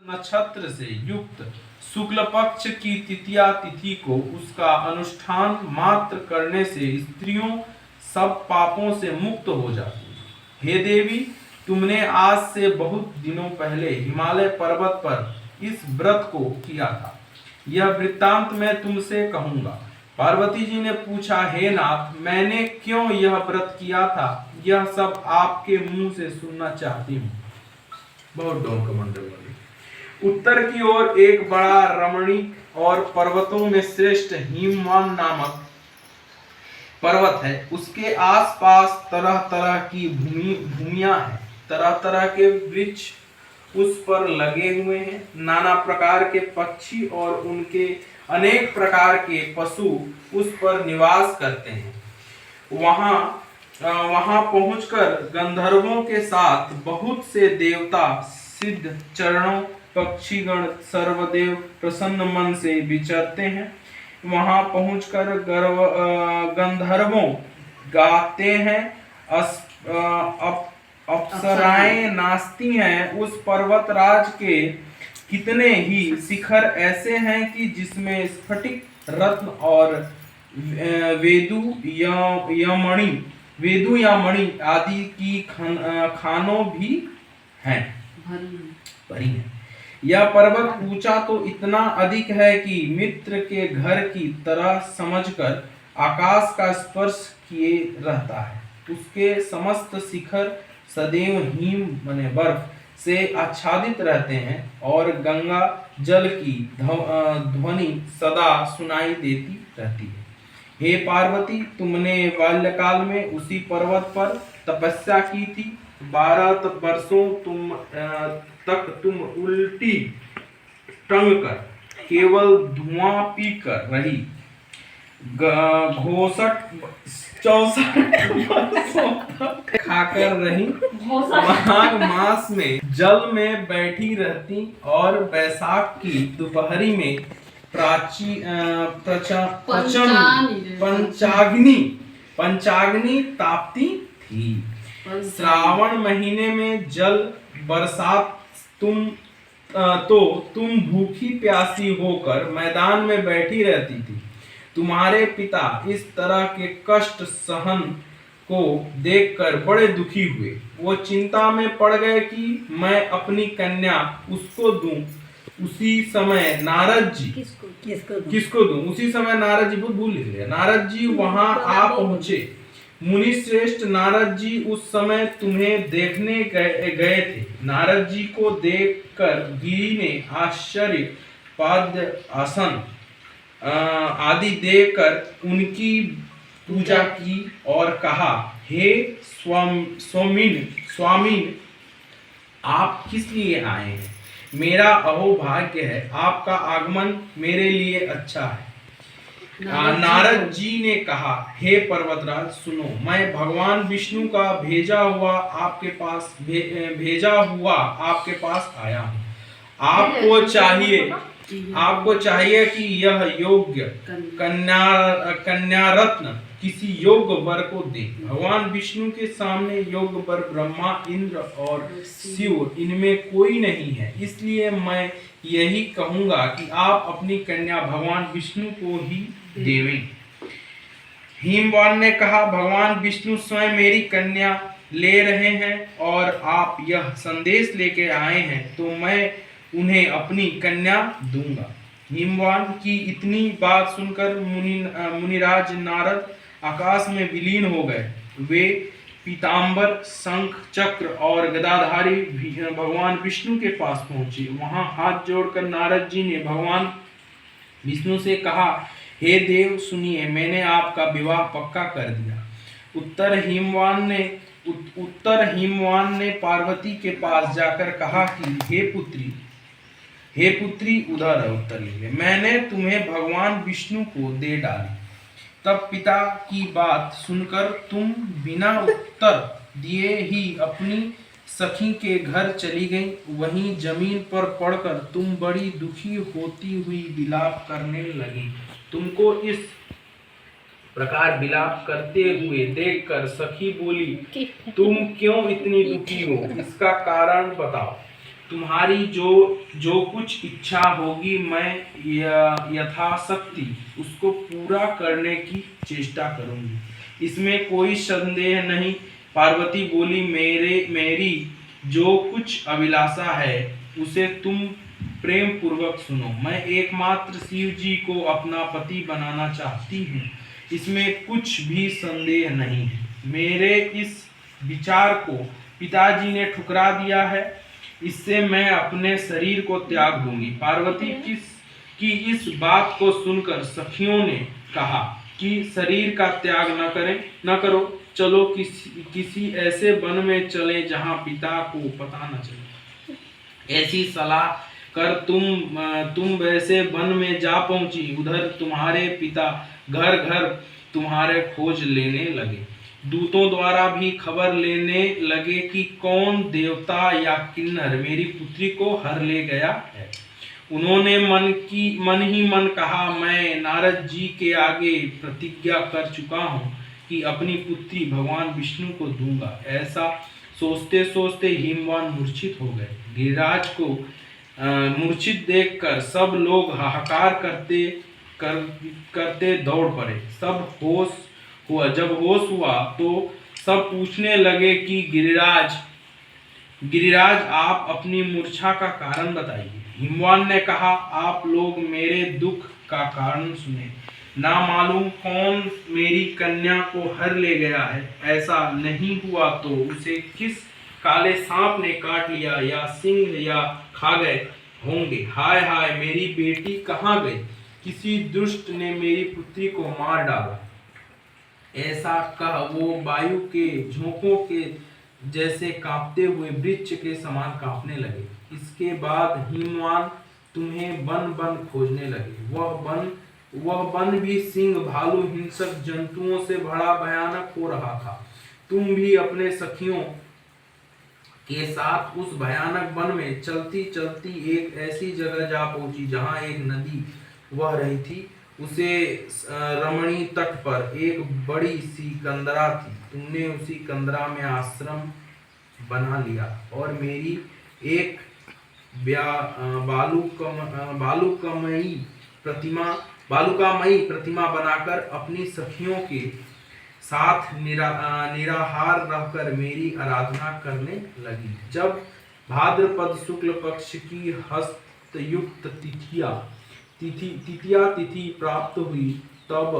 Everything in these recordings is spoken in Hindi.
नक्षत्र से युक्त शुक्ल पक्ष की तृतीया तिथि को उसका अनुष्ठान मात्र करने से स्त्रियों सब पापों से मुक्त हो जाती है। हे देवी, तुमने आज से बहुत दिनों पहले हिमालय पर्वत पर इस व्रत को किया था। यह वृत्तांत मैं तुमसे कहूंगा। पार्वती जी ने पूछा, हे नाथ, मैंने क्यों यह व्रत किया था, यह सब आपके मुंह से सुनना चाहती हूँ। बहुत डोंक मंडल। उत्तर की ओर एक बड़ा रमणीक और पर्वतों में श्रेष्ठ हिमवान नामक पर्वत है। उसके आसपास तरह तरह की भूमियां हैं। तरह तरह के वृक्ष उस पर लगे हुए हैं। नाना प्रकार के पक्षी और उनके अनेक प्रकार के पशु उस पर निवास करते हैं। वहां पहुंचकर गंधर्वों के साथ बहुत से देवता, सिद्ध, चरणों, पक्षीगण सर्वदेव प्रसन्न मन से विचरते हैं। वहां पहुंचकर गंधर्वों गाते हैं, अप्सराएं नाचती हैं। उस पर्वतराज के कितने ही शिखर ऐसे हैं कि जिसमें स्फटिक, रत्न और वेदु या मणि आदि की खानों भी हैं, भरी हैं। यह पर्वत ऊंचा तो इतना अधिक है कि मित्र के घर की तरह समझकर आकाश का स्पर्श किए रहता है। उसके समस्त शिखर सदैव हिम माने बर्फ से आच्छादित रहते हैं और गंगा जल की ध्वनि सदा सुनाई देती रहती है। हे पार्वती, तुमने बाल्यकाल में उसी पर्वत पर तपस्या की थी। 12 वर्षों तक तुम उल्टी टंग कर केवल धुआं पी कर रही। 64 खाकर रही। माघ मास में जल में बैठी रहती और बैसाख की दोपहरी में पंचाग्नि तापती थी। श्रावण महीने में जल बरसात तुम भूखी प्यासी होकर मैदान में बैठी रहती थी। तुम्हारे पिता इस तरह के कष्ट सहन को देखकर बड़े दुखी हुए। वो चिंता में पड़ गए कि मैं अपनी कन्या उसको दूं। उसी समय नारद जी किसको दूं? उसी समय नारद जी भूल गए। नारद जी वहां आ पहुंचे। मुनि श्रेष्ठ नारद जी उस समय तुम्हें देखने गए थे। नारद जी को देखकर गिरि ने आश्चर्य, पाद्य, आसन आदि देकर उनकी पूजा की और कहा, हे स्वामीन, आप किस लिए आए हैं? मेरा अहोभाग्य है, आपका आगमन मेरे लिए अच्छा है। नारद जी ने कहा, हे पर्वतराज, सुनो, मैं भगवान विष्णु का भेजा हुआ आपके पास आया हूँ। आपको चाहिए कि यह योग्य कन्या रत्न किसी योग्य वर को दे। भगवान विष्णु के सामने योग्य वर ब्रह्मा, इंद्र और शिव, इनमें कोई नहीं है। इसलिए मैं यही कहूंगा कि आप अपनी कन्या भगवान विष्णु को ही देवें। हिमवान ने कहा, भगवान विष्णु स्वयं मेरी कन्या ले रहे हैं और आप यह संदेश लेके आए हैं, तो मैं उन्हें अपनी कन्या दूंगा। हिमवान की इतनी बात सुनकर मुनिराज नारद आकाश में विलीन हो गए। वे पीतांबर, शंख, चक्र और गदाधारी भगवान विष्णु के पास पहुंचे। वहां हाथ जोड़कर नारद जी ने भगवान विष्णु से कहा, हे देव, सुनिए, मैंने आपका विवाह पक्का कर दिया। उत्तर हिमवान ने पार्वती के पास जाकर कहा कि हे पुत्री, उधर है उत्तर लिए, मैंने तुम्हें भगवान विष्णु को दे डाली। तब पिता की बात सुनकर तुम बिना उत्तर दिए ही अपनी सखी के घर चली गई। वहीं जमीन पर पड़कर तुम बड़ी दुखी होती हुई विलाप करने लगी। तुमको इस प्रकार विलाप करते हुए देखकर सखी बोली, तुम क्यों इतनी दुखी हो? इसका कारण बताओ। तुम्हारी जो जो कुछ इच्छा होगी मैं यथाशक्ति उसको पूरा करने की चेष्टा करूंगी, इसमें कोई संदेह नहीं। पार्वती बोली, मेरी जो कुछ अभिलाषा है उसे तुम प्रेम पूर्वक सुनो। मैं एकमात्र शिव जी को अपना पति बनाना चाहती हूँ, इसमें कुछ भी संदेह नहीं है। मेरे इस विचार को पिताजी ने ठुकरा दिया है, इससे मैं अपने शरीर को त्याग दूंगी। पार्वती की इस बात को सुनकर सखियों ने कहा कि शरीर का त्याग न करो, चलो किसी ऐसे वन में चले जहां पिता को पता न चले। ऐसी सलाह कर तुम वैसे वन में जा पहुंची। उधर तुम्हारे पिता घर घर तुम्हारे खोज लेने लगे, दूतों द्वारा भी खबर लेने लगे कि कौन देवता या किन्नर मेरी पुत्री को हर ले गया है। उन्होंने मन ही मन कहा, मैं नारद जी के आगे प्रतिज्ञा कर चुका हूँ कि अपनी पुत्री भगवान विष्णु को दूंगा। ऐसा सोचते सोचते हिमवान मूर्छित हो गए। गिरिराज को मूर्छित देखकर सब लोग हाहाकार करते दौड़ पड़े। जब होश हुआ तो सब पूछने लगे कि गिरिराज आप अपनी मूर्छा का कारण बताइए। हिमवान ने कहा, आप लोग मेरे दुख का कारण सुने। ना मालूम कौन मेरी कन्या को हर ले गया है। ऐसा नहीं हुआ तो उसे किस काले सांप ने काट लिया या सिंह या खा गए होंगे। हाय हाय, मेरी बेटी कहाँ गई? किसी दुष्ट ने मेरी पुत्री को मार डाला। ऐसा कह वो वायु के झोंकों के जैसे कांपते हुए वृक्ष के समान कांपने लगे। इसके बाद हिमवान तुम्हें वन वन खोजने लगे। वह वन भी सिंह, भालू, हिंसक जंतुओं से बड़ा भयानक हो रहा था। तुम भी अपने सखियों के साथ उस भयानक वन में चलती चलती एक ऐसी जगह जा पहुंची जहां एक नदी बह रही थी। उसे रमणी तट पर एक बड़ी सी कंदरा थी। तुमने उसी कंदरा में आश्रम बना लिया और मेरी एक बालुकामयी प्रतिमा बनाकर अपनी सखियों के साथ निराहार रहकर मेरी आराधना करने लगी। जब भाद्रपद शुक्ल पक्ष की हस्तयुक्त तिथि प्राप्त हुई, तब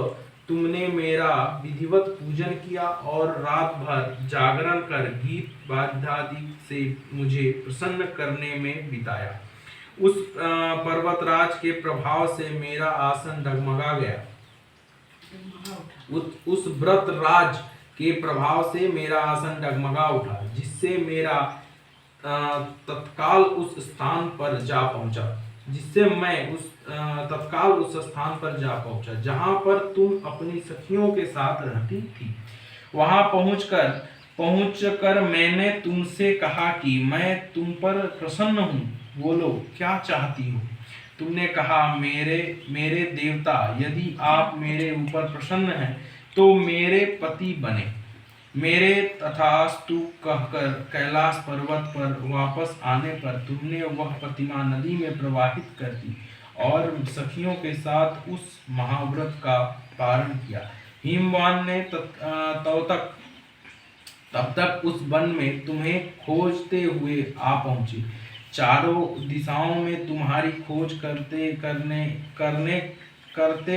तुमने मेरा विधिवत पूजन किया और रात भर जागरण कर गीत वाद्यादि से मुझे प्रसन्न करने में बिताया। उस पर्वतराज के प्रभाव से मेरा आसन डगमगा गया। उस व्रत राज के प्रभाव से मेरा आसन डगमगा उठा, जिससे मेरा तत्काल उस स्थान पर जा पहुंचा जहां पर तुम अपनी सखियों के साथ रहती थी। वहां पहुंचकर मैंने तुमसे कहा कि मैं तुम पर प्रसन्न हूँ, बोलो क्या चाहती हो। तुमने कहा, मेरे देवता, यदि आप मेरे ऊपर प्रसन्न हैं तो मेरे पति बने। मेरे तथास्तु कहकर कैलाश पर्वत पर वापस आने पर तुमने वह प्रतिमा नदी में प्रवाहित कर दी और सखियों के साथ उस महाव्रत का पारण किया। हिमवान ने तब तक उस वन में तुम्हें खोजते हुए आ पहुंचे। चारों दिशाओं में तुम्हारी खोज करते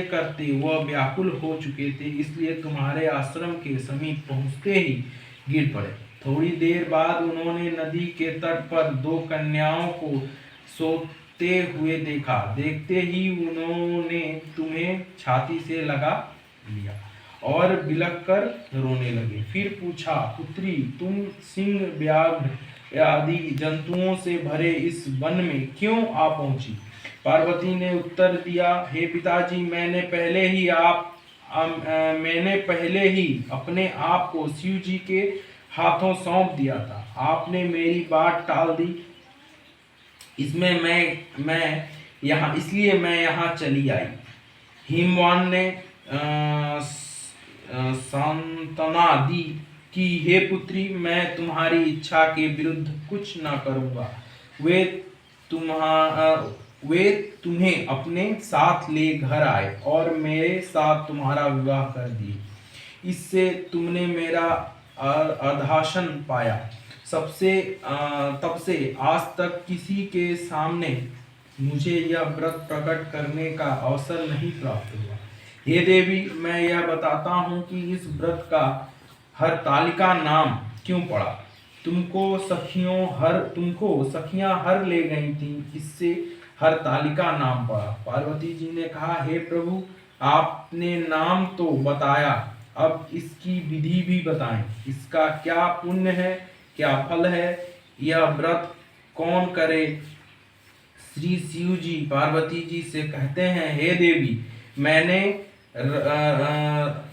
करते वह व्याकुल हो चुके थे, इसलिए तुम्हारे आश्रम के समीप पहुंचते ही गिर पड़े। थोड़ी देर बाद उन्होंने नदी के तट पर दो कन्याओं को सोते हुए देखा। देखते ही उन्होंने तुम्हें छाती से लगा लिया और बिलख कर रोने लगे। फिर पूछा, पुत्री, तुम सिंह, व्याघ्र आदि जंतुओं से भरे इस वन में क्यों आ पहुंची? पार्वती ने उत्तर दिया, हे पिताजी, मैंने पहले ही अपने आप को शिव जी के हाथों सौंप दिया था। आपने मेरी बात टाल दी, इसलिए मैं यहाँ चली आई। हिमवान ने सांत्वना दी कि हे पुत्री, मैं तुम्हारी इच्छा के विरुद्ध कुछ न करूँगा। वे तुम्हें अपने साथ ले घर आए और मेरे साथ तुम्हारा विवाह कर दिए। इससे तुमने मेरा अर्धासन पाया। तब से आज तक किसी के सामने मुझे यह व्रत प्रकट करने का अवसर नहीं प्राप्त हुआ। हे देवी, मैं यह बताता हूँ कि इस व्रत का हरतालिका नाम क्यों पड़ा। तुमको सखियां हर ले गई थीं, इससे हरतालिका नाम पड़ा। पार्वती जी ने कहा, हे प्रभु, आपने नाम तो बताया, अब इसकी विधि भी बताएं। इसका क्या पुण्य है, क्या फल है, यह व्रत कौन करे। श्री शिव जी पार्वती जी से कहते हैं, हे देवी, मैंने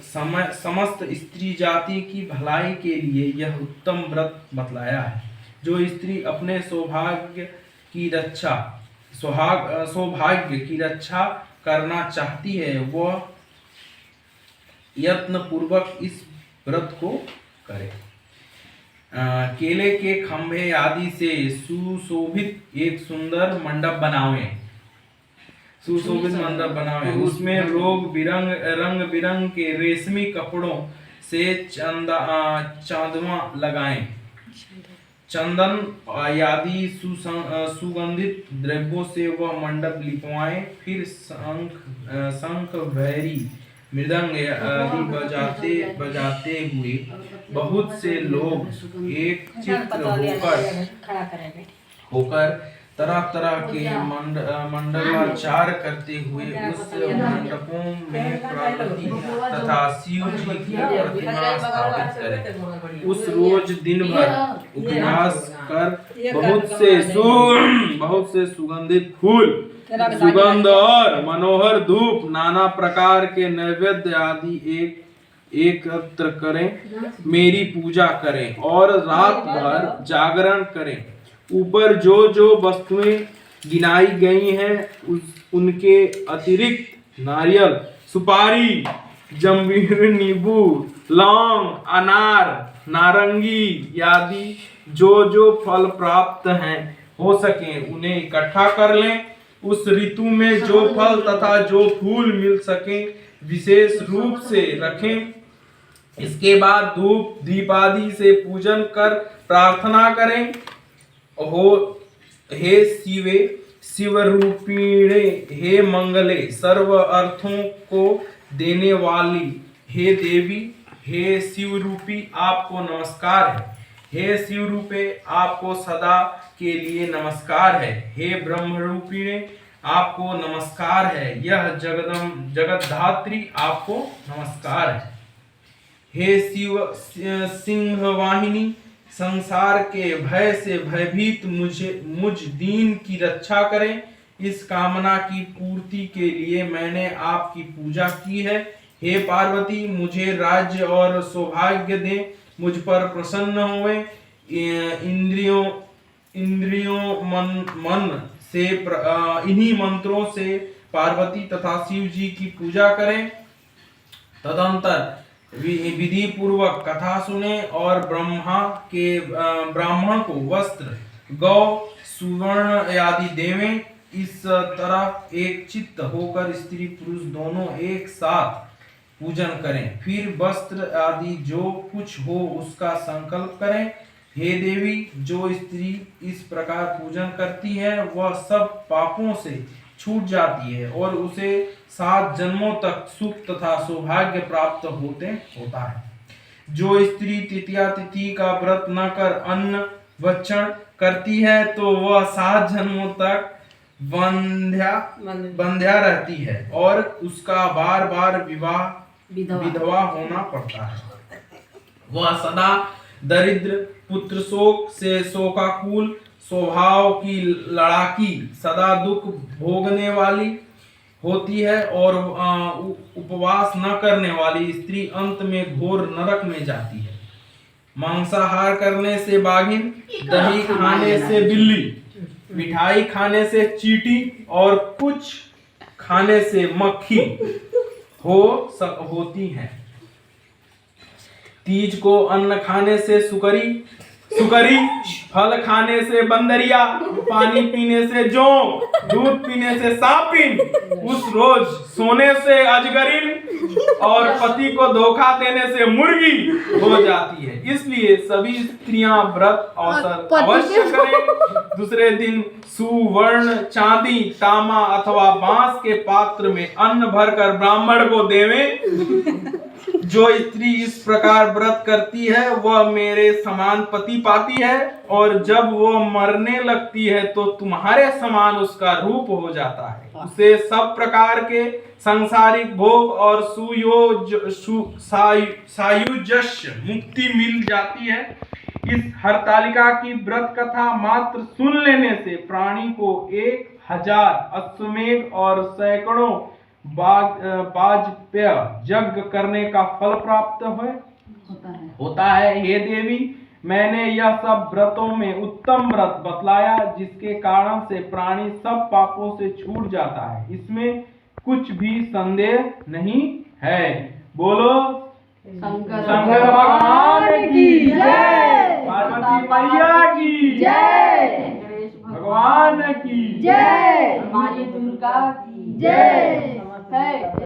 समस्त स्त्री जाति की भलाई के लिए यह उत्तम व्रत बतलाया है। जो स्त्री अपने सौभाग्य की रक्षा करना चाहती है, वह यत्न पूर्वक इस व्रत को करे। केले के खंभे आदि से सुशोभित एक सुंदर मंडप बनावे। उसमें रंग बिरंग के रेशमी कपड़ों से चांदवा लगाएं। चंदन आदि सुगंधित द्रव्यों से वह मंडप लिपवाएं। फिर शंख भैरी मृदंग आदि बजाते हुए बहुत से लोग एक चित्त होकर तरह तरह के मंडलाचार करते हुए उस मंडपों में पार्वती तथा शिव जी की प्रतिमा स्थापित करें। उस रोज दिन भर उपवास कर बहुत से सुगंधित फूल, सुगंध और मनोहर धूप, नाना प्रकार के नैवेद्य आदि एकत्र करें, मेरी पूजा करें और रात भर जागरण करें। ऊपर जो जो वस्तुएं गिनाई गई हैं उनके अतिरिक्त नारियल, सुपारी, जंबीर, नींबू, लौंग, अनार, नारंगी आदि जो फल प्राप्त हैं हो सके उन्हें इकट्ठा कर लें। उस ऋतु में जो फल तथा जो फूल मिल सके विशेष रूप से रखें। इसके बाद धूप दीप आदि से पूजन कर प्रार्थना करें, हे शिवे, शिवरूपिणे, हे मंगले, सर्व अर्थों को देने वाली, हे देवी, हे शिवरूपी, आपको नमस्कार है। हे शिवरूपे, आपको सदा के लिए नमस्कार है। हे ब्रह्मरूपिणे, आपको नमस्कार है। यह जगतधात्री, आपको नमस्कार है। हे शिव सिंहवाहिनी, संसार के भय से भयभीत मुझ दीन की रक्षा करें। इस कामना की पूर्ति के लिए मैंने आपकी पूजा की है। हे पार्वती, मुझे राज्य और सौभाग्य दें, मुझ पर प्रसन्न होवें। इंद्रियों मन से इन्हीं मंत्रों से पार्वती तथा शिव जी की पूजा करें। तदंतर विधि पूर्वक कथा सुने और ब्राह्मण को वस्त्र, गौ, सुवर्ण आदि देवें। इस तरह एक चित्त होकर स्त्री पुरुष दोनों एक साथ पूजन करें। फिर वस्त्र आदि जो कुछ हो उसका संकल्प करें। हे देवी, जो स्त्री इस प्रकार पूजन करती है वह सब पापों से छूट जाती है और उसे 7 जन्मों तक सुख तथा सौभाग्य प्राप्त होता है। जो स्त्री तृतीया तिथि का व्रत न कर अन्न भक्षण करती है तो वह 7 जन्मों तक बंध्या रहती है और उसका बार बार विधवा होना पड़ता है। वह सदा दरिद्र, पुत्र शोक से शोकाकुल, स्वभाव की लड़ाकी, सदा दुख भोगने वाली होती है और उपवास न करने वाली स्त्री अंत में घोर नरक में जाती है। मांसाहार करने से बाघिन, दही खाने से बिल्ली, मिठाई खाने से चींटी और कुछ खाने से मक्खी होती हैं। तीज को अन्न खाने से सुकरी, सुकरी, फल खाने से बंदरिया, पानी पीने से जोंक, दूध पीने से सांपिन, उस रोज सोने से अजगरिन और पति को धोखा देने से मुर्गी हो जाती है। इसलिए सभी स्त्रियां व्रत अवसर अवश्य करें। दूसरे दिन सुवर्ण, चांदी, तांबा अथवा बांस के पात्र में अन्न भरकर ब्राह्मण को देवें। जो स्त्री इस प्रकार व्रत करती है वह मेरे समान पति पाती है, और जब वो मरने लगती है तो तुम्हारे समान उसका रूप हो जाता है। उसे सब प्रकार के सांसारिक भोग और सायुज्य मुक्ति मिल जाती है। इस हरतालिका की व्रत कथा मात्र सुन लेने से प्राणी को 1000 अश्वमेध और सैकड़ों वाजपेय यज्ञ करने का फल प्राप्त होता है। हे देवी, मैंने यह सब व्रतों में उत्तम व्रत बतलाया जिसके कारण से प्राणी सब पापों से छूट जाता है। इसमें कुछ भी संदेह नहीं है। बोलो शंकर भगवान की जय, पार्वती मैया की जय, भगवान की जय, माँ दुर्गा की जय है।